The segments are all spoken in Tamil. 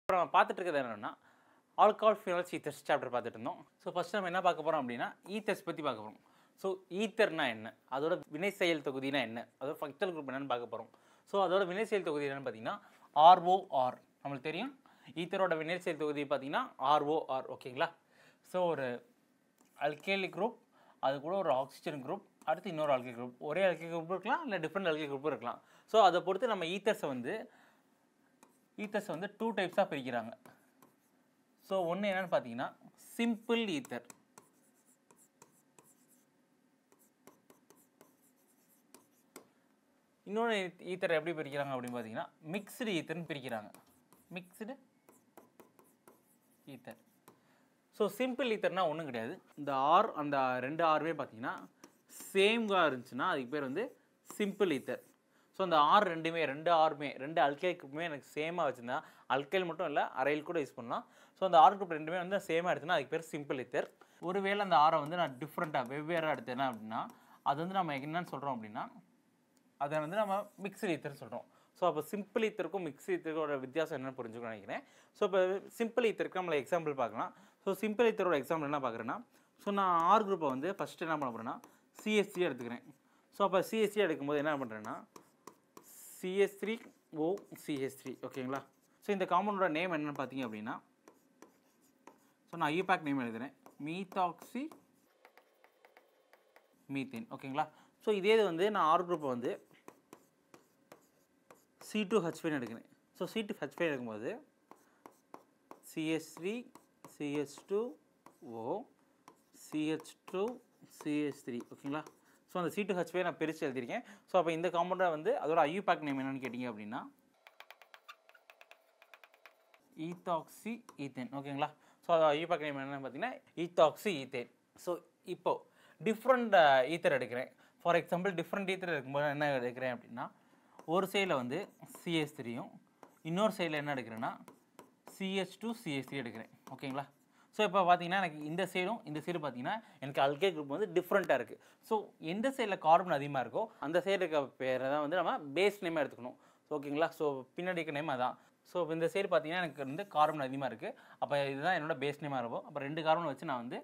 இப்போ நம்ம பார்த்துட்டு இருக்கிறது என்னன்னா ஆல்கஹால் ஃபினால்ஸ் ஈத்தர்ஸ் சாப்டர் பார்த்துட்டு இருந்தோம். ஸோ ஃபர்ஸ்ட் நம்ம என்ன பார்க்க போகிறோம் அப்படின்னா ஈத்தர்ஸ் பற்றி பார்க்க போகிறோம். ஸோ ஈத்தர்னா என்ன, அதோட வினை செயல் தொகுதினா என்ன, அதோட ஃபங்க்ஷனல் குரூப் என்னன்னு பார்க்க போகிறோம். ஸோ அதோட வினை செயல் தொகுதி என்னன்னு பார்த்தீங்கன்னா ஆர்ஓஆர். நம்மளுக்கு தெரியும் ஈத்தரோட வினை செயல் தொகுதி பார்த்தீங்கன்னா ஆர்ஓஆர். ஓகேங்களா? ஸோ ஒரு அல்கைலிக் குரூப், அது கூட ஒரு ஆக்சிஜன் குரூப், அடுத்து இன்னொரு அல்கைல் குரூப். ஒரே அல்கைல் குரூப் இருக்கலாம், இல்லை டிஃப்ரெண்ட் அல்கைல் குரூப் இருக்கலாம். ஸோ அதை பொறுத்து நம்ம ஈத்தர்ஸை வந்து டூ டைப்ஸாக பிரிக்கிறாங்க. ஸோ ஒன்று என்னென்னு பார்த்தீங்கன்னா சிம்பிள் ஈத்தர், இன்னொன்று ஈத்தர் எப்படி பிரிக்கிறாங்க அப்படின்னு பார்த்தீங்கன்னா மிக்ஸ்டு ஈத்தர்னு பிரிக்கிறாங்க. Mixed ether. ஸோ சிம்பிள் ஈத்தர்னா ஒன்றும் கிடையாது, இந்த ஆர் அந்த ரெண்டு ஆருமே பார்த்தீங்கன்னா சேம்காக இருந்துச்சுன்னா அதுக்கு பேர் வந்து சிம்பிள் ஈத்தர். ஸோ அந்த ரெண்டு அல்கைல் குரூப்புமே எனக்கு சேமாக வச்சுருந்தா, அல்கைல் மட்டும் இல்லை அரைல் கூட யூஸ் பண்ணலாம். ஸோ அந்த ஆர் குரூப் ரெண்டுமே வந்து சேமாக எடுத்துன்னா அதுக்கு பேர் சிம்பிள் ஈத்தர். ஒருவேளை அந்த ஆரை வந்து நான் டிஃப்ரெண்ட்டாக வெவ்வேறாக எடுத்தேன்னா அப்படின்னா அது வந்து நம்ம என்னென்னு சொல்கிறோம் அப்படின்னா அதை வந்து நம்ம மிக்ஸ்டு ஈத்தர் சொல்கிறோம். ஸோ அப்போ சிம்பிள் ஈத்தருக்கும் மிக்ஸ்டு ஈத்தரோட வித்தியாசம் என்னென்னு புரிஞ்சுக்கணும்னு நினைக்கிறேன். ஸோ இப்போ சிம்பிள் ஈத்தருக்கு நம்மளை எக்ஸாம்பிள் பார்க்கலாம். ஸோ சிம்பிள் ஈத்தரோட எக்ஸாம்பிள் என்ன பார்க்குறேன்னா, ஸோ நான் ஆர் குரூப்பை வந்து ஃபஸ்ட்டு என்ன பண்ண போகிறேன்னா சிஎஸ்சி எடுத்துக்கிறேன். ஸோ அப்போ சிஎஸ்சி எடுக்கும்போது என்ன பண்ணுறேன்னா CH3OCH3. ஓகேங்களா? ஸோ இந்த காம்பவுண்டோட நேம் என்னென்னு பார்த்தீங்க அப்படின்னா, ஸோ நான் ஐயூபேக் நேம் எழுதுகிறேன், மீத்தாக்சி மீத்தேன். ஓகேங்களா? ஸோ இதே இது வந்து நான் ஆர் குரூப்பை வந்து C2H5 எடுக்கிறேன். ஸோ C2H5 எடுக்கும்போது CH3 CH2O CH2 CH3. ஓகேங்களா? ஸோ அந்த C2H5 நான் பிரித்து எழுதியிருக்கேன். ஸோ அப்போ இந்த காம்பவுண்டை வந்து அதோட ஐயூபேக் நேம் என்னென்னு கேட்டிங்க அப்படின்னா ஈத்தாக்சி ஈத்தேன். ஓகேங்களா? ஸோ அதோட ஐயூபேக் நேம் என்னென்னு பார்த்தீங்கன்னா ஈத்தாக்சி ஈத்தேன். ஸோ இப்போது டிஃப்ரெண்ட் ஈத்தர் எடுக்கிறேன். ஃபார் எக்ஸாம்பிள் டிஃப்ரெண்ட் ஈத்தர் எடுக்கும்போது என்ன எடுக்கிறேன் அப்படின்னா ஒரு சைடில் வந்து CH3யும் இன்னொரு சைடில் என்ன எடுக்கிறேன்னா CH2 CH3 எடுக்கிறேன். ஓகேங்களா? ஸோ இப்போ பார்த்தீங்கன்னா எனக்கு இந்த சைடு பார்த்தீங்கன்னா எனக்கு அல்கைல் குரூப் வந்து டிஃப்ரெண்ட்டாக இருக்குது. ஸோ எந்த சைடில் கார்பன் அதிகமாக இருக்கோ அந்த சைடு இருக்க பேரை தான் வந்து நம்ம பேஸ் நேமாக எடுத்துக்கணும். ஓகேங்களா? ஸோ பின்னாடி இருக்க நேம் அதான். ஸோ இந்த சைடு பார்த்தீங்கன்னா எனக்கு வந்து கார்பன் அதிகமாக இருக்குது, அப்போ இதுதான் என்னோட பேஸ் நேமாக இருக்கும். அப்போ 2 கார்பன் வச்சு நான் வந்து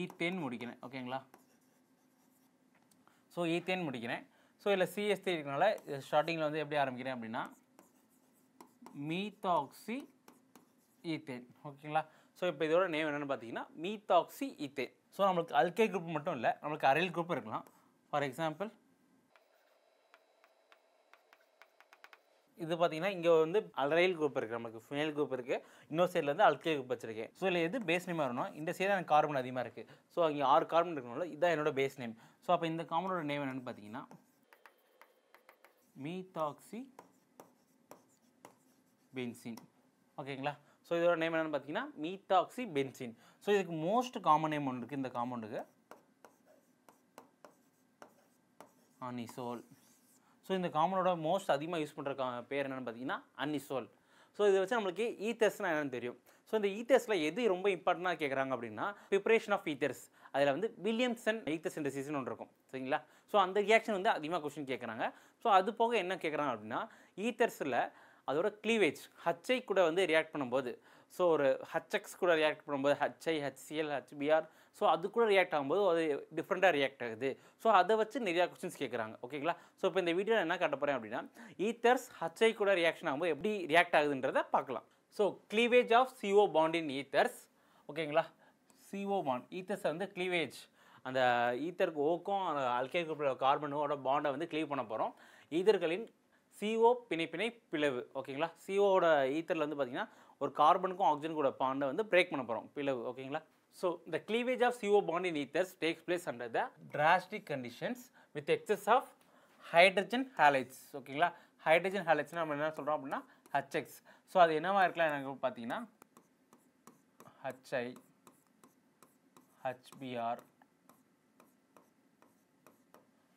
ஈத்தேன் முடிக்கிறேன். ஓகேங்களா? ஸோ ஈத்தேன் முடிக்கிறேன். ஸோ இதில் CH3 இருக்கனால ஸ்டார்டிங்கில் வந்து எப்படி ஆரம்பிக்கிறேன் அப்படின்னா மீத்தாக்சி ஈத்தேன். ஓகேங்களா? ஸோ இப்போ இதோட நேம் என்னென்னு பார்த்தீங்கன்னா மீத்தாக்சி ஈத்தேன். ஸோ நம்மளுக்கு அல்கைல் குரூப் மட்டும் இல்லை, நம்மளுக்கு அரைல் குரூப் இருக்கலாம். ஃபார் எக்ஸாம்பிள் இது பார்த்தீங்கன்னா இங்கே வந்து அரைல் குரூப் இருக்குது, நமக்கு ஃபினைல் குரூப் இருக்குது, இன்னொரு சைடில் வந்து அல்கைல் குரூப் வச்சுருக்கேன். ஸோ இதில் எது பேஸ் நேமாக வரணும், இந்த சைடு எனக்கு கார்பன் அதிகமாக இருக்குது. ஸோ அங்கே 6 கார்பன் இருக்கனால இதுதான் என்னோட பேஸ் நேம். ஸோ அப்போ இந்த காம்பவுண்டோட நேம் என்னென்னு பார்த்தீங்கன்னா மீத்தாக்சி பென்சீன். ஓகேங்களா? ஸோ இதோட நேம் என்னென்னு பார்த்தீங்கன்னா மீத்தாக்சி பென்சீன். ஸோ இதுக்கு மோஸ்ட் காமன் நேம் ஒன்று இருக்குது இந்த காம்பவுண்டுக்கு, அனிசோல். ஸோ இந்த காம்பவுண்டோட மோஸ்ட் அதிகமாக யூஸ் பண்ணுற பேர் என்னென்னு பார்த்தீங்கன்னா அனிசோல். ஸோ இதை வச்சு நம்மளுக்கு ஈத்தர்ஸ்னால் என்னென்னு தெரியும். ஸோ இந்த ஈத்தர்ஸில் எது ரொம்ப இம்பார்ட்டண்டாக கேட்குறாங்க அப்படின்னா ப்ரிப்பரேஷன் ஆஃப் ஈத்தர்ஸ். அதில் வந்து வில்லியம்சன் ஈத்தர் சிந்தசிஸ்னு ஒன்று இருக்கும். சரிங்களா? ஸோ அந்த ரியாக்ஷன் வந்து அதிகமாக கொஸ்டின் கேட்குறாங்க. ஸோ அது போக என்ன கேட்குறாங்க அப்படின்னா ஈத்தர்ஸில் அதோட க்ளீவேஜ் HI கூட வந்து ரியாக்ட் பண்ணும்போது, ஸோ ஒரு HX கூட ரியாக்ட் பண்ணும்போது HI HCl HBr, ஸோ அது கூட ரியாக்ட் ஆகும்போது அது டிஃப்ரெண்ட்டாக ரியாக்ட் ஆகுது. ஸோ அதை வச்சு நிறையா கொஸ்டின்ஸ் கேட்குறாங்க. ஓகேங்களா? ஸோ இப்போ இந்த வீடியோவில் என்ன காட்ட போகிறேன் அப்படின்னா ஈத்தர்ஸ் HI கூட ரியாக்ஷன் ஆகும்போது எப்படி ரியாக்ட் ஆகுதுன்றதை பார்க்கலாம். So cleavage of CO bond in ethers. ஓகேங்களா? CO பாண்ட் ஈத்தர்ஸை வந்து க்ளீவேஜ், அந்த ஈத்தருக்கு ஓக்கும் அல்கைல் குரூப் கார்பனோட பாண்டை வந்து க்ளீவ் பண்ண போகிறோம். ஈதர்களின் CO பிணைப்பிணை பிளவு. ஓகேங்களா? COவோட ஈத்தரில் வந்து பார்த்தீங்கன்னா ஒரு கார்பனுக்கும் ஆக்சிஜன் கூட பாண்டை வந்து பிரேக் பண்ண போகிறோம், பிளவு. ஓகேங்களா? So the cleavage of CO bond in ethers takes place under the drastic conditions with excess of hydrogen halides. ஓகேங்களா? ஹைட்ரஜன் ஹாலைட்ஸ்னால் நம்ம என்ன சொல்கிறோம் அப்படின்னா HX. ஸோ அது என்னவா இருக்கலாம் எனக்கு பார்த்தீங்கன்னா HI HBr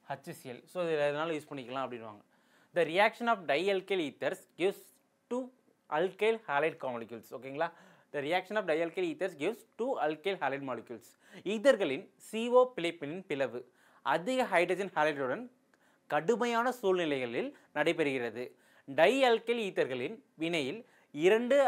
HCl. ஸோ இது எதனால யூஸ் பண்ணிக்கலாம் அப்படின்வாங்க. The reaction of dialkyl ethers gives 2 alkyl halide molecules. ஓகேங்களா? The reaction of dialkyl ethers gives 2 alkyl halide molecules. ஈதர்களின் CO பிணைப்பின் பிளவு அதிக ஹைட்ரஜன் ஹாலைடுடன் கடுமையான சூழ்நிலைகளில் நடைபெறுகிறது. டை அல்கைல் ஈத்தர்களின் வினையில் 2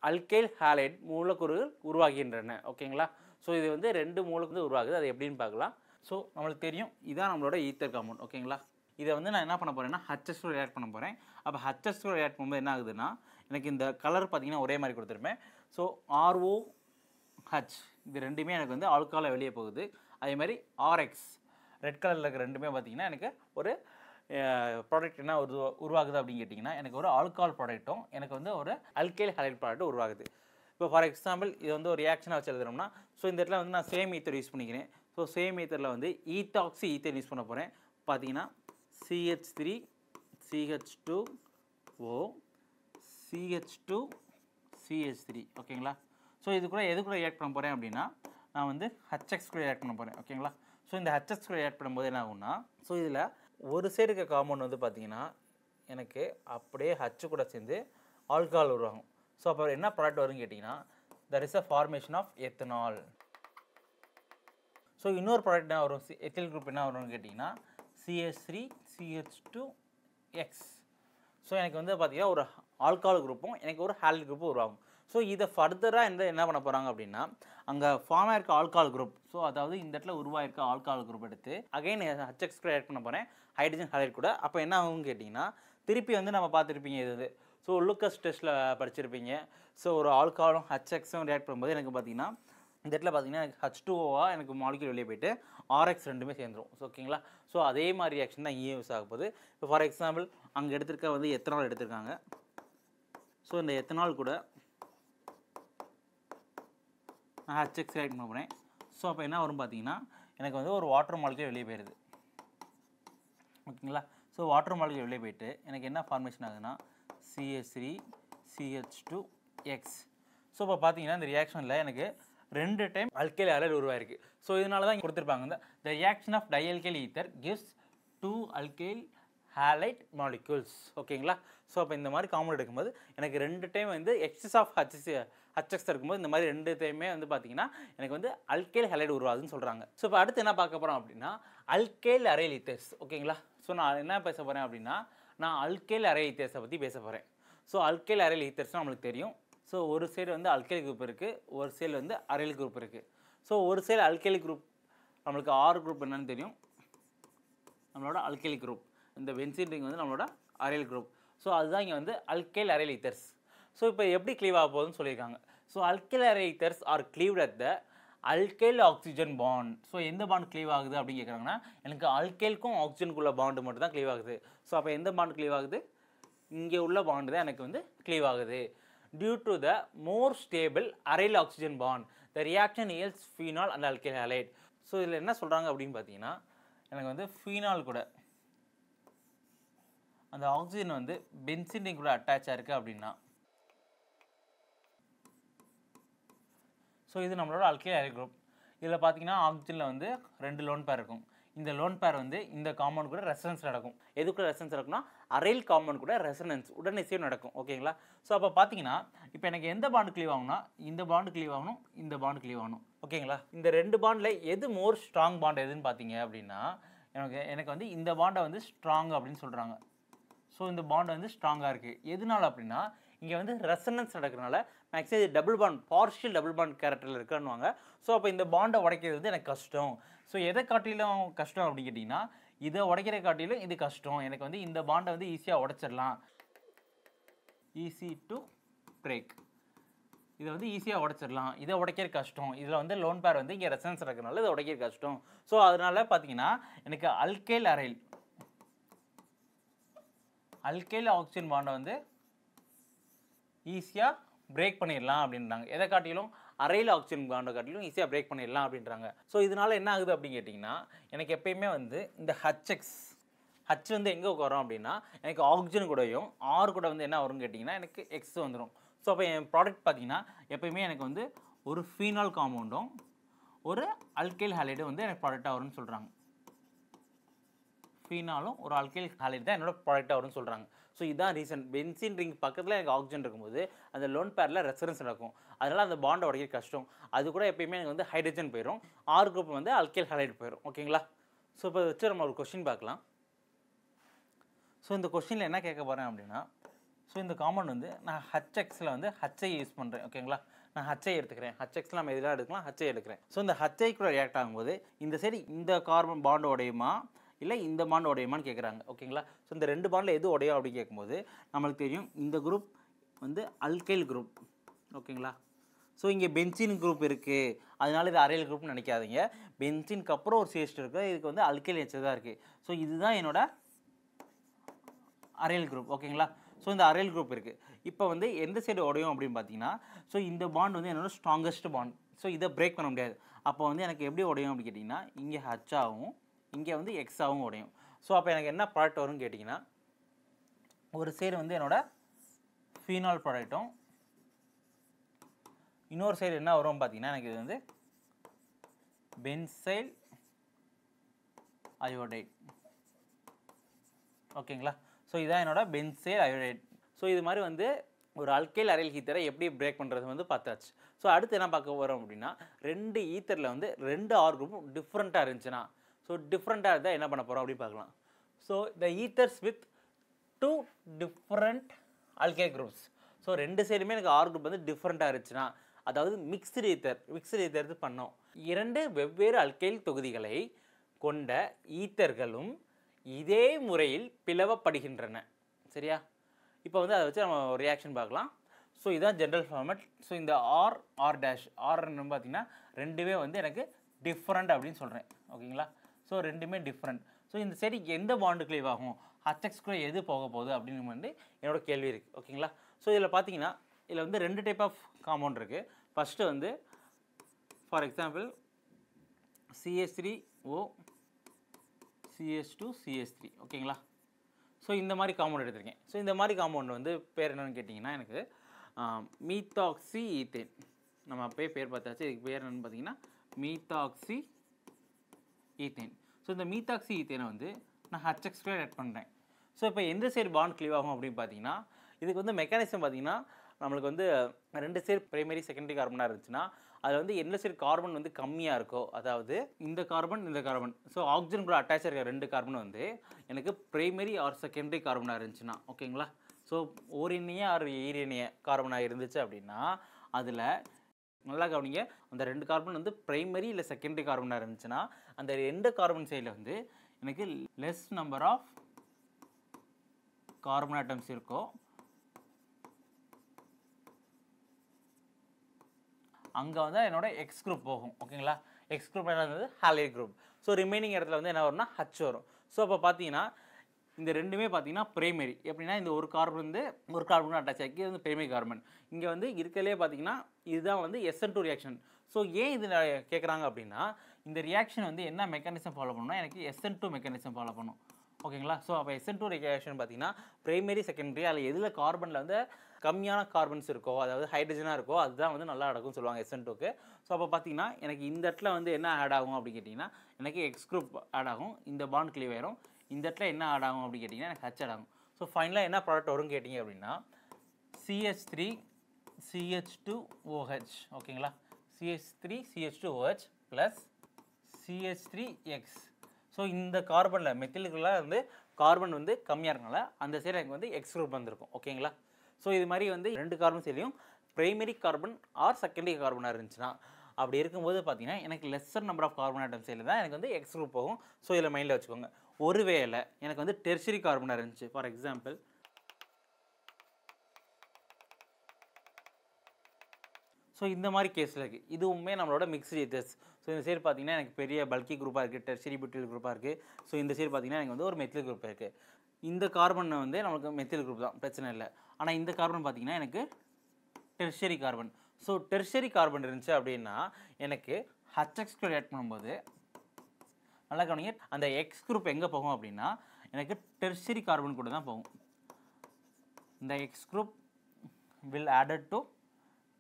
அல்கைல் ஹாலைட் மூலக்கூறுகள் உருவாகின்றன. ஓகேங்களா? ஸோ இது வந்து 2 மூலக்கூறு உருவாகுது. அது எப்படின்னு பார்க்கலாம். ஸோ நம்மளுக்கு தெரியும் இதான் நம்மளோட ஈத்தர் காம்பவுண்ட். ஓகேங்களா? இதை வந்து நான் என்ன பண்ண போகிறேன்னா ஹச்எஸ் கூட ரியாக்ட் பண்ண போகிறேன். அப்போ ஹச்எஸ் கூட ரியாக்ட் பண்ணும்போது என்ன ஆகுதுன்னா எனக்கு இந்த கலர் பார்த்தீங்கன்னா ஒரே மாதிரி கொடுத்துருப்பேன். ஸோ ROH இது ரெண்டுமே எனக்கு வந்து ஆல்கஹாலில் வெளியே போகுது. அதே மாதிரி RX ரெட் கலரில் இருக்கிற ரெண்டுமே பார்த்தீங்கன்னா எனக்கு ஒரு ப்ராடக்ட் என்ன உருவாகுது அப்படின்னு கேட்டிங்கன்னா எனக்கு ஒரு ஆல்கஹால் ப்ராடக்ட்டும் எனக்கு வந்து ஒரு அல்கைல் ஹாலைட் ப்ராடக்ட்டும் உருவாகுது. இப்போ ஃபார் எக்ஸாம்பிள் இது வந்து ஒரு ரியாக்ஷனாக வச்சு எழுதுறோம்னா ஸோ இந்த இடத்துல வந்து நான் சேம் ஈத்தர் யூஸ் பண்ணிக்கிறேன். ஸோ சேம் ஈத்தரில் வந்து ஈத்தாக்சி ஈத்தர் யூஸ் பண்ண போகிறேன். பார்த்தீங்கன்னா CH3 CH2O CH2 CH3 ஓகேங்களா? ஸோ இது கூட எது கூட ரியாக்ட் பண்ண போகிறேன் அப்படின்னா நான் வந்து HX கூட ரியாக்ட் பண்ண போகிறேன். ஓகேங்களா? ஸோ இந்த HX கூட ரியாக்ட் பண்ணும்போது என்ன ஆகும்னா ஸோ இதில் ஒரு சைடு இருக்க காம்பவுண்ட் வந்து பார்த்தீங்கன்னா எனக்கு அப்படியே H கூட சேர்ந்து ஆல்கஹால் உருவாகும். ஸோ அப்போ என்ன ப்ராடக்ட் வரும்னு கேட்டிங்கன்னா there is a formation of ethanol. So இன்னொரு ப்ராடக்ட் என்ன வரும் எத்தில் குரூப் என்ன வரும்னு கேட்டிங்கன்னா CH3 CH2X. ஸோ எனக்கு வந்து பார்த்தீங்கன்னா ஒரு ஆல்கஹால் குரூப்பும் எனக்கு ஒரு ஹாலைட் குரூப்பும் உருவாகும். ஸோ இதை ஃபர்தராக என்ன பண்ண போகிறாங்க அப்படின்னா அங்கே ஃபார்ம் ஆயிருக்க ஆல்கஹால் குரூப் ஸோ அதாவது இந்த இடத்துல உருவாயிருக்க ஆல்கஹால் குரூப் எடுத்து அகைன் HX கூட ஆட் பண்ண போகிறேன் ஹைட்ரஜன் ஹாலைட் கூட. அப்போ என்ன ஆகும்னு கேட்டிங்கன்னா திருப்பி வந்து நம்ம பார்த்துருப்பீங்க இது ஸோ லூக்கஸ் டெஸ்ட்டில் படிச்சிருப்பீங்க. ஸோ ஒரு ஆல்கஹாலும் HXம் ரியாக்ட் பண்ணும்போது எனக்கு பார்த்தீங்கன்னா இந்த இடத்துல பார்த்தீங்கன்னா எனக்கு H2O எனக்கு மாலிக்யூல் வெளியே போயிட்டு RX ரெண்டுமே சேர்ந்துடும். ஸோ ஓகேங்களா? ஸோ அதே மாதிரி ரியாக்ஷன் தான் இங்கே யூஸ் ஆக போகுது. இப்போ ஃபார் எக்ஸாம்பிள் அங்கே எடுத்திருக்க வந்து எத்தனால் எடுத்திருக்காங்க. ஸோ இந்த எத்தனால் கூட நான் HX ரியாக்ட் பண்ண போகிறேன். ஸோ அப்போ என்ன வரும் பார்த்தீங்கன்னா எனக்கு வந்து ஒரு வாட்டர் மாலிக்யூல் வெளியே போயிடுது. ஓகேங்களா? ஸோ வாட்டர் மாலிக்யூல் வெளியே போயிட்டு எனக்கு என்ன ஃபார்மேஷன் ஆகுதுன்னா CH3 CH2X. ஸோ இப்போ பார்த்தீங்கன்னா இந்த ரியாக்ஷனில் எனக்கு 2 டைம் அல்கைல் ஹாலைட் உருவாயிருக்கு. ஸோ இதனால தான் கொடுத்துருப்பாங்க இந்த the reaction of dialkyl ether gives 2 alkyl halide molecules. ஓகேங்களா? ஸோ அப்போ இந்த மாதிரி காம்பவுண்ட் எடுக்கும்போது எனக்கு 2 டைம் வந்து எக்ஸஸ் ஆஃப் HX இருக்கும்போது இந்த மாதிரி 2 டைமே வந்து பார்த்தீங்கன்னா எனக்கு வந்து அல்கைல் ஹாலைட் உருவாகுதுன்னு சொல்கிறாங்க. ஸோ இப்போ அடுத்து என்ன பார்க்க போகிறோம் அப்படின்னா அல்கைல் அரைல் ஈத்தர்ஸ். ஓகேங்களா? ஸோ நான் என்ன பேச போகிறேன் அப்படின்னா நான் அல்கைல் அரைல் ஈத்தர்ஸை பற்றி பேச போகிறேன். ஸோ அல்கைல் அரைல் ஈத்தர்ஸ் நம்மளுக்கு தெரியும். ஸோ ஒரு சைடு வந்து அல்கைல் குரூப் இருக்குது, ஒரு சைடு வந்து அரைல் குரூப் இருக்குது. ஸோ ஒரு சைடு அல்கைல் குரூப் நம்மளுக்கு ஆர் குரூப் என்னன்னு தெரியும், நம்மளோட அல்கைல் குரூப். இந்த பென்சீன் ரிங் வந்து நம்மளோட அரைல் குரூப். ஸோ அதுதான் இங்கே வந்து அல்கைல் அரைல் ஈத்தர்ஸ். ஸோ இப்போ எப்படி க்ளீவ் ஆக போகுதுன்னு சொல்லியிருக்காங்க. So alkyl aryl ethers are cleaved at the alkyl oxygen bond. So எந்த பாண்ட் க்ளீவ் ஆகுது அப்படின்னு கேட்குறாங்கன்னா எனக்கு அல்கைலுக்கும் ஆக்சிஜனுக்குள்ள பாண்டு மட்டும் தான் க்ளீவ் ஆகுது. ஸோ அப்போ எந்த பாண்ட் க்ளீவ் ஆகுது? இங்கே உள்ள பாண்டு தான் எனக்கு வந்து க்ளீவ் ஆகுது. Due to the more stable aryl oxygen bond, the reaction yields phenol and alkyl halide. So இதில் என்ன சொல்கிறாங்க அப்படின்னு பார்த்தீங்கன்னா எனக்கு வந்து ஃபீனால் கூட அந்த ஆக்சிஜன் வந்து பென்சீன் ரிங் கூட அட்டாச் ஆயிருக்கு அப்படின்னா ஸோ இது நம்மளோட அல்கைல் ஹாலைட் குரூப். இதில் பார்த்தீங்கன்னா ஆக்சிஜனில் வந்து 2 லோன் பேர் இருக்கும். இந்த லோன் பேர் வந்து இந்த காம்பவுண்ட் கூட ரெசனன்ஸ் நடக்கும். எதுக்குள்ள ரெசனன்ஸ் நடக்கும்னா அரைல் காம்பவுண்ட் கூட ரெசனன்ஸ் உடனடியாக நடக்கும். ஓகேங்களா? ஸோ அப்போ பார்த்தீங்கன்னா இப்போ எனக்கு எந்த பாண்டு க்ளீவ் ஆகும்னா இந்த பாண்டு க்ளீவ் ஆகணும், இந்த பாண்டு க்ளீவ் ஆகணும். ஓகேங்களா? இந்த 2 பாண்டில் எது மோர் ஸ்ட்ராங் பாண்ட் எதுன்னு பார்த்தீங்க அப்படின்னா எனக்கு வந்து இந்த பாண்டை வந்து ஸ்ட்ராங் அப்படின்னு சொல்கிறாங்க. ஸோ இந்த பாண்ட் வந்து ஸ்ட்ராங்காக இருக்குது. எதனால அப்படின்னா இங்கே வந்து ரெசனன்ஸ் நடக்கிறனால மேக்ஸிமம் இது double bond partial double bond கேரக்டரில் இருக்குன்னுவாங்க. ஸோ அப்போ இந்த பாண்டை உடைக்கிறது வந்து எனக்கு கஷ்டம். ஸோ எதை காட்டிலும் கஷ்டம் அப்படின்னு கேட்டிங்கன்னா இதை உடைக்கிற காட்டிலும் இது கஷ்டம். எனக்கு வந்து இந்த பாண்டை வந்து ஈஸியாக உடைச்சிடலாம், ஈஸி டு பிரேக். இதை வந்து ஈஸியாக உடைச்சிடலாம், இதை உடைக்கிற கஷ்டம். இதில் வந்து லோன் பேர் வந்து இங்கே ரெசனன்ஸ் இருக்கிறனால இதை உடைக்கிற கஷ்டம். ஸோ அதனால பார்த்தீங்கன்னா எனக்கு அல்கைல் ஆக்சிஜன் பாண்டை வந்து ஈஸியாக பிரேக் பண்ணிடலாம் அப்படின்றாங்க. எதை காட்டிலும் அரைல் ஆக்சிஜன் பாண்டை காட்டிலும் ஈஸியாக பிரேக் பண்ணிடலாம் அப்படின்றாங்க. ஸோ இதனால் என்ன ஆகுது அப்படின்னு கேட்டிங்கன்னா எனக்கு எப்பயுமே வந்து இந்த ஹச் வந்து எங்கே வரும் அப்படின்னா எனக்கு ஆக்சிஜன் கூடயும் ஆர் கூட வந்து என்ன வரும்னு கேட்டிங்கன்னா எனக்கு எக்ஸ் வந்துடும். ஸோ அப்போ என் ப்ராடக்ட் பார்த்தீங்கன்னா எப்பயுமே எனக்கு வந்து ஒரு ஃபீனால் காம்பவுண்டும் ஒரு அல்கைல் ஹாலைடும் வந்து எனக்கு ப்ராடக்டாக வரும்னு சொல்கிறாங்க. ஃபீனாலும் ஒரு அல்கைல் ஹாலைட் தான் என்னோட ப்ராடக்டாக வரும்னு சொல்கிறாங்க. ஸோ இதுதான் ரீசன். பென்சீன் ரிங் பக்கத்தில் எனக்கு ஆக்சிஜன் இருக்கும்போது அந்த லோன் பேரில் ரெசனன்ஸ் நடக்கும். அதனால் அந்த பாண்டை உடைக்க கஷ்டம். அது கூட எப்பயுமே எனக்கு வந்து ஹைட்ரஜன் போயிடும், ஆர் குரூப் வந்து அல்கைல் ஹாலைட் போயிடும். ஓகேங்களா? ஸோ இப்போ வச்சு நம்ம ஒரு கொஸ்டின் பார்க்கலாம். ஸோ இந்த கொஸ்டினில் என்ன கேட்க போகிறேன் அப்படின்னா ஸோ இந்த காம்பவுண்ட் வந்து நான் ஹச்எக்ஸில் வந்து ஹச்ஐ யூஸ் பண்ணுறேன். ஓகேங்களா, நான் ஹச்ஐ எடுத்துக்கிறேன். ஹச்எக்ஸில் நம்ம எதிராக எடுக்கலாம், ஹச்ஐ எடுக்கிறேன். ஸோ இந்த ஹச்ஐ கூட ரியாக்ட் ஆகும்போது இந்த சைடு இந்த கார்பன் பாண்டு உடையுமா இல்லை இந்த பாண்டு உடையுமான்னு கேட்குறாங்க. ஓகேங்களா, ஸோ இந்த 2 பாண்டில் எது உடையும் அப்படின்னு கேட்கும்போது நம்மளுக்கு தெரியும் இந்த குரூப் வந்து அல்கைல் குரூப். ஓகேங்களா, ஸோ இங்கே பென்சின் குரூப் இருக்குது, அதனால இது அரைல் குரூப்னு நினைக்காதீங்க. பென்சினுக்கு அப்புறம் ஒரு CH2 இருக்குது, இதுக்கு வந்து அல்கைல் நேச்சர் தான் இருக்குது. ஸோ இதுதான் என்னோட அரைல் குரூப். ஓகேங்களா, ஸோ இந்த அரைல் குரூப் இருக்குது. இப்போ வந்து எந்த சைடு உடையும் அப்படின்னு பார்த்தீங்கன்னா, ஸோ இந்த பாண்ட் வந்து என்னோட ஸ்ட்ராங்கஸ்ட் பாண்ட். ஸோ இதை பிரேக் பண்ண முடியாது. அப்போ வந்து எனக்கு எப்படி உடையும் அப்படின்னு கேட்டிங்கன்னா, இங்கே ஹச்சாகவும் இங்கே வந்து எக்ஸாகவும் உடையும். ஸோ அப்போ எனக்கு என்ன ப்ராடக்ட் வரும்னு கேட்டிங்கன்னா, ஒரு சைடு வந்து என்னோட ஃபீனால் ப்ராடக்ட்டும் இன்னொரு சைடு என்ன வரும் பார்த்தீங்கன்னா எனக்கு இது வந்து பென்சைல் அயோடைட். ஓகேங்களா, ஸோ இதான் என்னோட பென்சைல் அயோடைட். ஸோ இது மாதிரி வந்து ஒரு அல்கைல் அரைல் ஈத்தரை எப்படி பிரேக் பண்ணுறது வந்து பார்த்தாச்சு. ஸோ அடுத்து என்ன பார்க்க வரோம் அப்படின்னா, 2 ஈத்தரில் வந்து 2 ஆர் குரூப்பும் டிஃப்ரெண்ட்டாக இருந்துச்சுன்னா, ஸோ டிஃப்ரெண்ட்டாக இருந்தால் என்ன பண்ண போகிறோம் அப்படின்னு பார்க்கலாம். So the ethers with 2 different alkyl groups. So 2 சைடுமே எனக்கு ஆர் குரூப் வந்து டிஃப்ரெண்ட்டாக இருந்துச்சுன்னா, அதாவது மிக்ஸ்டு ஈத்தர் பண்ணோம். 2 வெவ்வேறு அல்கைல் தொகுதிகளை கொண்ட ஈத்தர்களும் இதே முறையில் பிளவப்படுகின்றன. சரியா, இப்போ வந்து அதை வச்சு நம்ம ரியாக்ஷன் பார்க்கலாம். ஸோ இதுதான் ஜென்ரல் ஃபார்மேட். ஸோ இந்த ஆர் டேஷ் ஆர்ன்னு பார்த்தீங்கன்னா ரெண்டுமே வந்து எனக்கு டிஃப்ரெண்ட் அப்படின்னு சொல்கிறேன். ஓகேங்களா, ஸோ ரெண்டுமே டிஃப்ரெண்ட். ஸோ இந்த சைடு எந்த பாண்டு கிளீவ் ஆகும், ஹச்எக்ஸ் கூட எது போக போகுது அப்படின்னு வந்து என்னோட கேள்வி இருக்குது. ஓகேங்களா, ஸோ இதில் பார்த்தீங்கன்னா இதில் வந்து 2 டைப் ஆஃப் காம்பவுண்ட் இருக்குது. ஃபஸ்ட்டு வந்து for example CH3O CH2 CH3. ஓகேங்களா, ஸோ இந்த மாதிரி காம்பவுண்ட் எடுத்திருக்கேன். ஸோ இந்த மாதிரி காம்பவுண்ட் வந்து பேர் என்னென்னு கேட்டிங்கன்னா எனக்கு மீத்தாக்சி ஈத்தேன். நம்ம அப்போயே பேர் பார்த்தாச்சு. இதுக்கு பேர் என்னென்னு பார்த்தீங்கன்னா மீத்தாக்சி ஈத்தேன். ஸோ இந்த மீத்தாக்சி ஈத்தேனை வந்து நான் ஹச்எக்ஸ் கூட ஆட் பண்ணுறேன். ஸோ இப்போ எந்த சைடு பாண்ட் கிளீவ் ஆகும் அப்படின்னு பார்த்தீங்கன்னா, இதுக்கு வந்து மெக்கானிசம் பார்த்தீங்கன்னா நம்மளுக்கு வந்து 2 சைடு பிரைமரி செகண்டரி கார்பனாக இருந்துச்சுன்னா அதில் வந்து எந்த சைடு கார்பன் வந்து கம்மியாக இருக்கோ, அதாவது இந்த கார்பன் இந்த கார்பன், ஸோ ஆக்சிஜன் கூட அட்டாச் இருக்கிற 2 கார்பன் வந்து எனக்கு பிரைமரி ஆர் செகண்டரி கார்பனாக இருந்துச்சுன்னா, ஓகேங்களா, ஸோ ஓரிணைய ஆர் ஈரிணைய கார்பனாக இருந்துச்சு அப்படின்னா அதில் நல்லா கவனிங்க, அந்த 2 கார்பன் வந்து பிரைமரி இல்லை செகண்டரி கார்பனாக இருந்துச்சுன்னா அந்த 2 கார்பன் சைடில் வந்து எனக்கு less number of carbon atoms இருக்கும். அங்கே வந்து என்னோட எக்ஸ் குரூப் போகும். ஓகேங்களா, எக்ஸ் குரூப் என்ன இருந்தது, ஹாலைட் குரூப். ஸோ ரிமைனிங் இடத்துல வந்து என்ன வரும்னா ஹச் வரும். ஸோ அப்போ பார்த்தீங்கன்னா இந்த ரெண்டுமே பார்த்தீங்கன்னா பிரைமரி. எப்படின்னா இந்த ஒரு கார்பன் வந்து ஒரு கார்பன் அட்டாச் ஆகி வந்து பிரைமரி கார்பன். இங்கே வந்து இருக்கிறதுலே பார்த்தீங்கன்னா இதுதான் வந்து SN2 ரியாக்ஷன். ஸோ ஏன் இது கேட்குறாங்க அப்படின்னா, இந்த ரியாக்ஷன் வந்து என்ன மெக்கானிசம் ஃபாலோ பண்ணணும்னா எனக்கு SN2 மெக்கானிசம் ஃபாலோ பண்ணும். ஓகேங்களா, ஸோ அப்போ SN2 ரியாக்ஷன் பார்த்தீங்கன்னா பிரைமரி செகண்டரி அதில் எதில் கார்பனில் வந்து கம்மியான கார்பன்ஸ் இருக்கோ, அதாவது ஹைட்ரஜனாக இருக்கோ, அதுதான் வந்து நல்லா நடக்கும்னு சொல்லுவாங்க SN2க்கு. ஸோ அப்போ பார்த்தீங்கன்னா எனக்கு இந்த இடத்துல வந்து என்ன ஆட் ஆகும் அப்படின்னு கேட்டிங்கன்னா எனக்கு எக்ஸ் குரூப் ஆட் ஆகும், இந்த பாண்ட் கிளீவ் ஆயிரும். இந்த இடத்துல என்ன ஆட் ஆகும் அப்படின்னு கேட்டிங்கன்னா எனக்கு ஹச் ஆட் ஆகும். ஸோ ஃபைனலாக என்ன ப்ராடக்ட் வரும்னு கேட்டிங்க அப்படின்னா CH3 CH2OH. ஓகேங்களா, CH3 CH2OH plus CH3X. So இந்த கார்பனில் மெத்திலுக்குள்ள வந்து கார்பன் வந்து கம்மியாக இருக்கனால அந்த சைடு எனக்கு வந்து எக்ஸ் குரூப் வந்திருக்கும். ஓகேங்களா, ஸோ இது மாதிரி வந்து 2 கார்பன் சைட்லையும் பிரைமரி கார்பன் ஆர் செகண்டரி கார்பனாக இருந்துச்சுன்னா அப்படி இருக்கும்போது பார்த்தீங்கன்னா எனக்கு lesser number of carbon atom சைடில் தான் எனக்கு வந்து எக்ஸ் குரூப் போகும். ஸோ இதில் மைண்டில் வச்சுக்கோங்க. ஒருவேளை எனக்கு வந்து டெர்ஷரி கார்பனாக இருந்துச்சு, ஃபார் எக்ஸாம்பிள் ஸோ இந்த மாதிரி கேஸில் இருக்குது. இதுவுமே நம்மளோட மிக்ஸ்டு ஈத்தர்ஸ். ஸோ இந்த சைடு பார்த்தீங்கன்னா எனக்கு பெரிய பல்கி குரூப்பாக இருக்குது, டெர்ஷரி பியூட்டில் குரூப்பாக இருக்குது. ஸோ இந்த சைடு பார்த்தீங்கன்னா எனக்கு வந்து ஒரு மெத்தில் குரூப் இருக்குது. இந்த கார்பன் வந்து நமக்கு மெத்தில் குரூப் தான், பிரச்சனை இல்லை. ஆனால் இந்த கார்பன் பார்த்தீங்கன்னா எனக்கு tertiary carbon. So tertiary carbon இருந்துச்சு அப்படின்னா எனக்கு ஹச்எக்ஸ் கூட ஆட் பண்ணும்போது நல்லா கவனிங்க, அந்த எக்ஸ் குரூப் எங்கே போகும் அப்படின்னா எனக்கு டெர்ஷரி கார்பன் கூட தான் போகும். இந்த X group will added to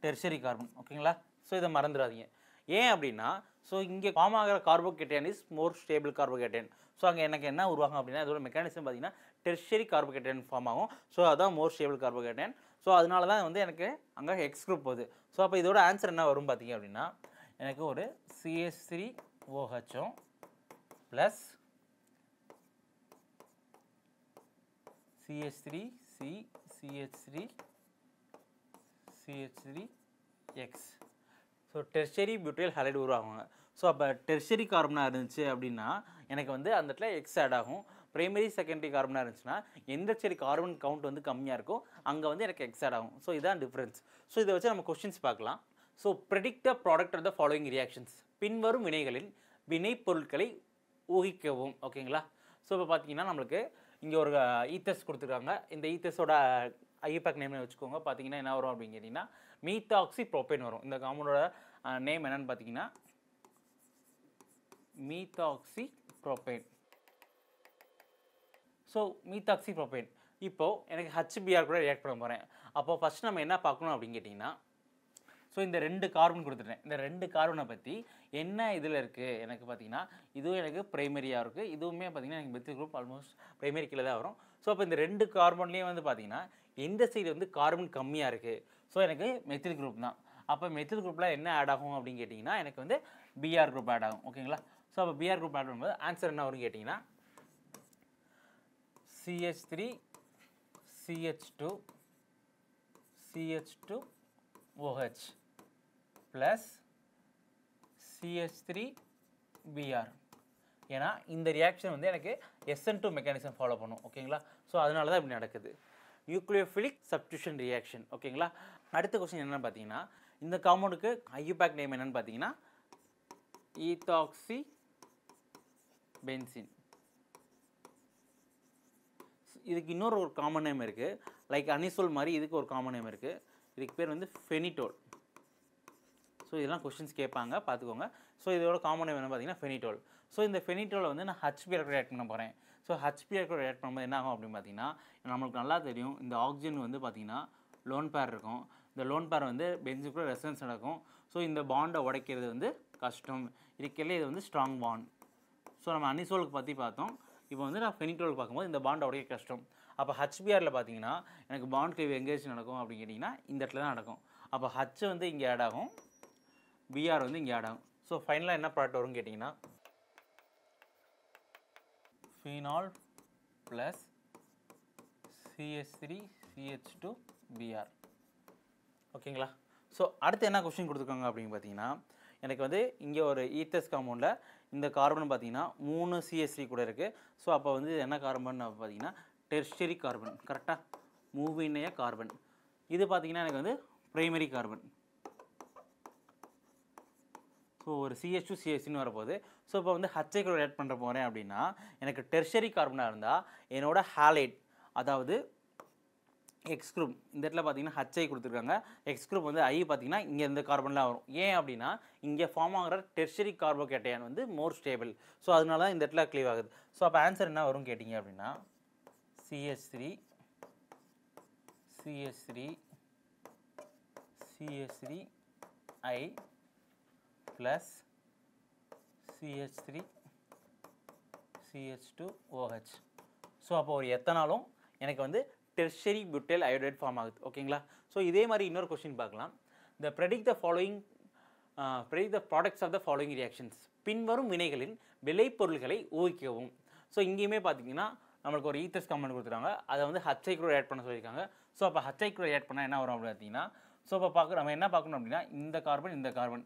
tertiary carbon. ஓகேங்களா, ஸோ இதை மறந்துடாதீங்க. ஏன் அப்படின்னா ஸோ இங்கே ஃபார்ம் ஆகிற கார்போகேட்டைன் இஸ் மோர் ஸ்டேபிள் கார்போகேட்டைன். ஸோ அங்கே எனக்கு என்ன உருவாகும் அப்படின்னா இதோட மெக்கானிசம் பார்த்தீங்கன்னா டெர்ஷரி கார்போகேட்டைன் ஃபார்ம் ஆகும். ஸோ அதான் மோர் ஸ்டேபிள் கார்போகேட்டைன். ஸோ அதனால தான் வந்து எனக்கு அங்கே எக்ஸ் குரூப் போகுது. ஸோ அப்போ இதோட ஆன்சர் என்ன வரும் பார்த்தீங்க அப்படின்னா எனக்கு ஒரு CH3OHம் plus CH3C CH3 CH3 X. So tertiary butyl halide உருவாகுங்க. ஸோ அப்போ டெர்ஷரி கார்பனாக இருந்துச்சு அப்படின்னா எனக்கு வந்து அந்த இடத்துல எக்ஸ் ஆட் ஆகும். பிரைமரி செகண்டரி கார்பனாக இருந்துச்சுன்னா எந்த சரி கார்பன் கவுண்ட் வந்து கம்மியாக இருக்கோ அங்கே வந்து எனக்கு எக்ஸ் ஆட் ஆகும். ஸோ இதான் டிஃப்ரென்ஸ். ஸோ இதை வச்சு நம்ம கொஸ்டின்ஸ் பார்க்கலாம். So predict the product of the following reactions. பின்வரும் வினைகளில் வினைப்பொருட்களை ஊகிக்கவும். ஓகேங்களா? ஸோ இப்போ பார்த்தீங்கன்னா நம்மளுக்கு இங்கே ஒரு ஈத்தஸ் கொடுத்துருக்காங்க. இந்த ஈத்தஸோட ஐயூபேக் நேம் வச்சுக்கோங்க. பார்த்தீங்கன்னா என்ன வரும் அப்படின்னு கேட்டிங்கன்னா மீத்தாக்சி ப்ரோபேன் வரும். இந்த காம்பவுண்டோட நேம் என்னன்னு பார்த்தீங்கன்னா methoxy propane. So methoxy propane இப்போது எனக்கு HBr கூட ரியாக்ட் பண்ண போகிறேன். அப்போது ஃபஸ்ட் நம்ம என்ன பார்க்கணும் அப்படின்னு கேட்டிங்கன்னா ஸோ இந்த 2 கார்பன் கொடுத்துட்டேன். இந்த 2 கார்பனை பற்றி என்ன இதில் இருக்குது எனக்கு பார்த்தீங்கன்னா இதுவும் எனக்கு ப்ரைமரியாக இருக்குது. இதுவுமே பார்த்தீங்கன்னா எனக்கு மெத்தில் குரூப் ஆல்மோஸ்ட் ப்ரைமரி கீழே தான் வரும். ஸோ அப்போ இந்த 2 கார்பன்லேயும் வந்து பார்த்தீங்கன்னா எந்த சைடு வந்து கார்பன் கம்மியாக இருக்குது. ஸோ எனக்கு மெத்தில் குரூப் தான். அப்போ மெத்தில் குரூப்பில் என்ன ஆட் ஆகும் அப்படின்னு கேட்டிங்கன்னா எனக்கு வந்து Br குரூப் ஆட் ஆகும். ஓகேங்களா? ஸோ அப்போ Br குரூப் ஆட் பண்ணும்போது ஆன்சர் என்ன வரும்னு கேட்டிங்கன்னா CH3 CH2 CH2 OH plus CH3 Br. ஏன்னா இந்த ரியாக்ஷன் வந்து எனக்கு SN2 மெக்கானிசம் ஃபாலோ பண்ணும். ஓகேங்களா? ஸோ அதனால தான் இப்படி நடக்குது. Nucleophilic substitution reaction. ஓகேங்களா? அடுத்த கொஸ்டின் என்னென்னு பார்த்தீங்கன்னா இந்த காம்பவுண்டுக்கு ஐயூபேக் நேம் என்னென்னு பார்த்தீங்கன்னா ஈத்தாக்சி பென்சின். இதுக்கு இன்னொரு ஒரு காமன் நேம் இருக்குது. லைக் அனிசோல் மாதிரி இதுக்கு ஒரு காமன் நேம் இருக்குது. இதுக்கு பேர் வந்து ஃபெனிட்டோல். ஸோ இதெல்லாம் கொஸ்டின்ஸ் கேட்பாங்க, பார்த்துக்கோங்க. ஸோ இதோட காமன் நேம் என்ன பார்த்தீங்கன்னா ஃபெனிட்டோல். ஸோ இந்த ஃபெனிட்டோலை வந்து நான் HBr கூட ஆட் பண்ண போகிறேன். ஸோ HBr கூட ஆட் பண்ணும்போது என்ன ஆகும் அப்படின்னு பார்த்தீங்கன்னா நம்மளுக்கு நல்லா தெரியும் இந்த ஆக்சிஜன் வந்து பார்த்தீங்கன்னா லோன் பேர் இருக்கும். இந்த லோன் பேர் வந்து பென்சின் கூட ரெசனன்ஸ் நடக்கும். ஸோ இந்த பாண்டை உடைக்கிறது வந்து கஷ்டம். இதுக்கெல்லாம் இது வந்து ஸ்ட்ராங் பாண்ட். ஸோ நம்ம அனிசோலுக்கு பற்றி பார்த்தோம். இப்போ வந்து நான் ஃபெனிட்டோலுக்கு பார்க்கும்போது இந்த பாண்டை உடைக்க கஷ்டம். அப்போ HBrல பார்த்தீங்கன்னா எனக்கு பாண்ட் கிளீவ் எங்கேஜ் நடக்கும் அப்படின்னு கேட்டிங்கன்னா இந்த இடத்துல தான் நடக்கும். அப்போ H வந்து இங்கே ஆட் ஆகும், Br வந்து இங்கே ஆட் ஆகும். ஸோ ஃபைனலாக என்ன ப்ராடக்ட் வரும்னு கேட்டிங்கன்னா phenol plus CH3 CH2 Br. ஓகேங்களா? ஸோ அடுத்து என்ன கொஸ்டின் கொடுத்துருக்காங்க அப்படின்னு பார்த்தீங்கன்னா எனக்கு வந்து இங்கே ஒரு ஈத்தஸ் காம்பவுண்டில் இந்த கார்பன் பார்த்தீங்கன்னா 3 CH3 கூட இருக்குது. ஸோ அப்போ வந்து என்ன கார்பன் பார்த்தீங்கன்னா டெர்ஷரி கார்பன். கரெக்டாக? மூவினைய கார்பன். இது பார்த்தீங்கன்னா எனக்கு வந்து பிரைமரி கார்பன். ஸோ ஒரு CH2 CH3 வரப்போகுது. ஸோ இப்போ வந்து HI கூட ஆட் பண்ணுற போகிறேன் அப்படின்னா எனக்கு டெர்ஷரி கார்பனாக இருந்தால் என்னோட ஹாலைட் அதாவது எக்ஸ் குரூப் இந்த இடத்துல பார்த்தீங்கன்னா HI கொடுத்துருக்காங்க. எக்ஸ் குரூப் வந்து I பார்த்தீங்கன்னா இங்கே இந்த கார்பன்லாம் வரும். ஏன் அப்படின்னா இங்கே ஃபார்ம் ஆகிற டெர்ஷரி கார்போகேட்டையான் வந்து மோர் ஸ்டேபிள். ஸோ அதனால தான் இந்த இடத்துல க்ளீவ் ஆகுது. ஸோ அப்போ ஆன்சர் என்ன வரும் கேட்டிங்க அப்படின்னா CH3 CH3 CH3 I plus CH3 CH2 OH. So அப்போ ஒரு எத்தனாலும் எனக்கு வந்து டெர்ஷரி பியூட்டைல் அயோடைட் ஃபார்ம் ஆகுது. ஓகேங்களா? ஸோ இதே மாதிரி இன்னொரு கொஸ்டின் பார்க்கலாம். இந்த predict the products of the following reactions. பின்வரும் வினைகளின் விளைபொருள்களை ஊகிக்கவும். ஸோ இங்கேயுமே பார்த்தீங்கன்னா நம்மளுக்கு ஒரு ஈத்தஸ் காம்பவுண்ட் கொடுத்துருக்காங்க. அதை வந்து HI கூட ஆட் பண்ண சொல்லியிருக்காங்க. ஸோ அப்போ HI கூட ஆட் பண்ணால் என்ன வரும் அப்படின்னு பார்த்தீங்கன்னா ஸோ இப்போ நம்ம என்ன பார்க்கணும் அப்படின்னா இந்த கார்பன்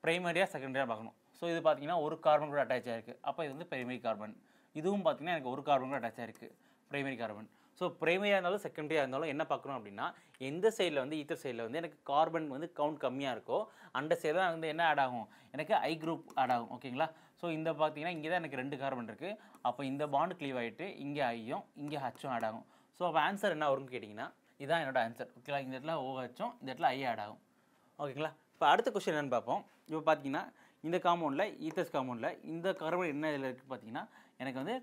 ப்ரைமரியாக செகண்டரியாக பார்க்கணும். ஸோ இது பார்த்தீங்கன்னா ஒரு கார்பன் கூட அட்டாச் ஆகிருக்கு. அப்போ இது வந்து பிரைமரி கார்பன். இதுவும் பார்த்தீங்கன்னா எனக்கு ஒரு கார்பன் கூட அட்டாச் ஆகிருக்கு, பிரைமரி கார்பன். ஸோ பிரைமரியாக இருந்தாலும் செகண்டரியாக இருந்தாலும் என்ன பார்க்கணும் அப்படின்னா எந்த சைடில் வந்து ஈத்தர் சைடில் வந்து எனக்கு கார்பன் வந்து கவுண்ட் கம்மியாக இருக்கோ அந்த சைடில் தான் வந்து என்ன ஆட் ஆகும் எனக்கு I குரூப் ஆட் ஆகும். ஓகேங்களா? ஸோ இந்த பார்த்தீங்கன்னா இங்கே தான் எனக்கு 2 கார்பன் இருக்குது. அப்போ இந்த பாண்டு க்ளீவ் ஆகிட்டு இங்கே ஐயும் இங்கே ஹச்சும் ஆட் ஆகும். ஸோ அப்போ ஆன்சர் என்ன வரும்னு கேட்டிங்கன்னா இதுதான் என்னோட ஆன்சர். ஓகேங்களா? இந்த இடத்துல OHும் இந்த இடத்துல I ஆட் ஆகும். ஓகேங்களா? இப்போ அடுத்த கொஸ்டின் என்னென்னு பார்ப்போம். இப்போ பார்த்தீங்கன்னா இந்த காம்பவுண்டில் ஈத்தஸ் காம்பவுண்டில் இந்த கார்பன் என்ன இதில் இருக்குது பார்த்தீங்கன்னா எனக்கு வந்து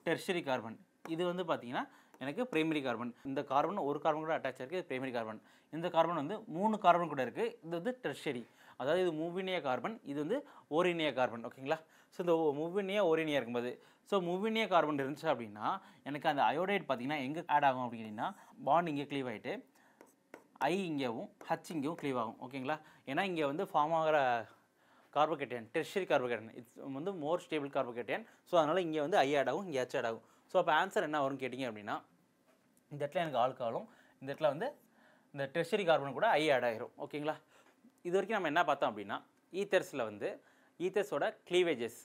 டெர்ஷரி கார்பன். இது வந்து பார்த்தீங்கன்னா எனக்கு பிரைமரி கார்பன். இந்த கார்பன் ஒரு கார்பன் கூட அட்டாச் இருக்குது, இது பிரைமரி கார்பன். இந்த கார்பன் வந்து 3 கார்பன் கூட இருக்குது, இது வந்து டெர்ஷரி. அதாவது இது மூவினிய கார்பன், இது வந்து ஓரினிய கார்பன். ஓகேங்களா? ஸோ இந்த மூவினியா ஓரினியா இருக்கும்போது ஸோ மூவினிய கார்பன் இருந்துச்சு அப்படின்னா எனக்கு அந்த அயோடைட் பார்த்தீங்கன்னா எங்கே ஆட் ஆகும் அப்படின்னா பாண்ட் இங்கே க்ளீவ் ஆகிட்டு I இங்கேவும் H இங்கேவும் க்ளீவ் ஆகும். ஓகேங்களா? ஏன்னா இங்கே வந்து ஃபார்ம் ஆகிற கார்போகேட்டையன் டெர்ஷரி கார்போகேட்டையன் இட்ஸ் வந்து மோர் ஸ்டேபிள் கார்போகேட்டையன். ஸோ அதனால் இங்கே வந்து I ஆட் ஆகும், இங்கே H ஆட் ஆகும். ஸோ அப்போ ஆன்சர் என்ன வரும்னு கேட்டிங்க அப்படின்னா இந்த இடத்துல எனக்கு ஆல்கஹாலும் இந்த இடத்துல வந்து இந்த டெர்ஷரி கார்பனும் கூட ஐ ஆட் ஆகிரும். ஓகேங்களா? இது வரைக்கும் நம்ம என்ன பார்த்தோம் அப்படின்னா ஈத்தர்ஸில் வந்து ஈத்தர்ஸோட க்ளீவேஜஸ்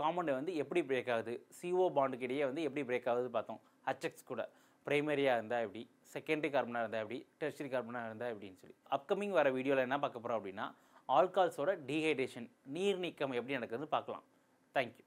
காம்பவுண்டை வந்து எப்படி பிரேக் ஆகுது, CO பாண்டுக்கு இடையே வந்து எப்படி பிரேக் ஆகுது பார்த்தோம். HX கூட பிரைமரியாக இருந்தால் எப்படி, செகண்டரி கார்பனாக இருந்தால் எப்படி, டெர்ஷரி கார்பனாக இருந்தால் எப்படின்னு சொல்லி. அப்கமிங் வர வீடியோவில் என்ன பார்க்க போகிறோம் அப்படின்னா ஆல்கால்ஸோட டீஹைட்ரேஷன் நீர் நீக்கம் எப்படி நடக்குதுன்னு பார்க்கலாம். தேங்க்யூ.